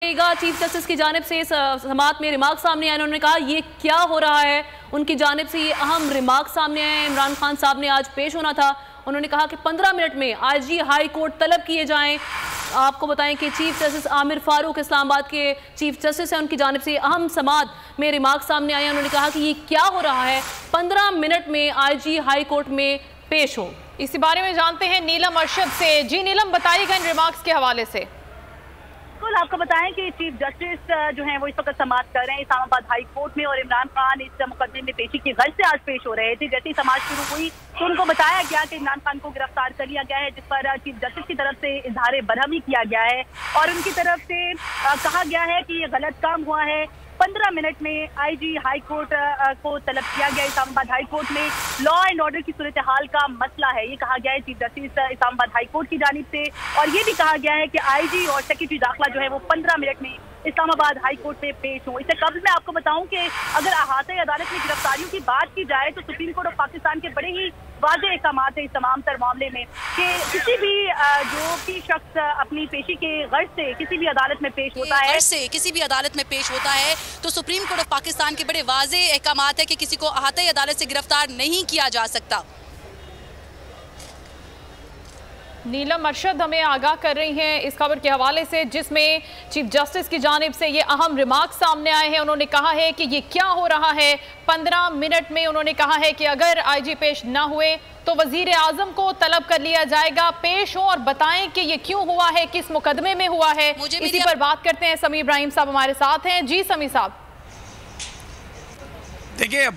रहिए गا। Chief justice की जानिब से समाअत में रिमार्क सामने आए, उन्होंने कहा ये क्या हो रहा है। उनकी जानिब से ये अहम रिमार्क सामने आए। इमरान खान साहब ने आज पेश होना था, उन्होंने कहा कि 15 मिनट में आईजी हाई कोर्ट तलब किए जाएं। आपको बताएं कि चीफ जस्टिस आमिर फारूक इस्लामाबाद के चीफ जस्टिस हैं, उनकी जानिब से अहम समाअत में रिमार्क सामने आए। उन्होंने कहा कि ये क्या हो रहा है, 15 मिनट में आईजी हाई कोर्ट में पेश हो। इसी बारे में जानते हैं नीलम अरशद से। जी नीलम, बताइएगा इन रिमार्क्स के हवाले से। बिल्कुल, आपको बताएं कि चीफ जस्टिस जो हैं वो इस वक्त समाअत कर रहे हैं इस्लामाबाद हाई कोर्ट में, और इमरान खान इस मुकदमे में पेशी की गर्ज से आज पेश हो रहे थे। जैसे ही समाअत शुरू हुई तो उनको बताया गया कि इमरान खान को गिरफ्तार कर लिया गया है, जिस पर चीफ जस्टिस की तरफ से इजहार बरहमी किया गया है और उनकी तरफ से कहा गया है कि ये गलत काम हुआ है। 15 मिनट में आईजी हाई कोर्ट को तलब किया गया। इस्लामाबाद हाई कोर्ट में लॉ एंड ऑर्डर की सूरत हाल का मसला है, ये कहा गया है chief justice Islamabad high court की जानिब से। और ये भी कहा गया है कि आईजी और सेक्रेटरी दाखिला जो है वो 15 मिनट में इस्लामाबाद हाई कोर्ट में पेश हो। इससे कब्ल में आपको बताऊं कि अगर अहाते अदालत में गिरफ्तारियों की बात की जाए तो सुप्रीम कोर्ट ऑफ पाकिस्तान के बड़े ही वाज़ेह अहकामात है इस तमाम तर मामले में कि किसी भी जो भी शख्स अपनी पेशी के गर्ज से किसी भी अदालत में पेश होता है तो सुप्रीम कोर्ट ऑफ पाकिस्तान के बड़े वाज़ेह अहकामात है कि किसी को अहाते अदालत से गिरफ्तार नहीं किया जा सकता। नीलम अरशद हमें आगाह कर रही हैं इस खबर के हवाले से, जिसमें चीफ जस्टिस की जानिब से ये अहम रिमार्क सामने आए हैं। उन्होंने कहा है कि ये क्या हो रहा है। 15 मिनट में उन्होंने कहा है कि अगर आईजी पेश ना हुए तो वजीर आजम को तलब कर लिया जाएगा, पेश हो और बताएं कि ये क्यों हुआ है, किस मुकदमे में हुआ है। इसी पर बात करते हैं। समी इब्राहिम साहब हमारे साथ हैं। जी समी साहब, देखिए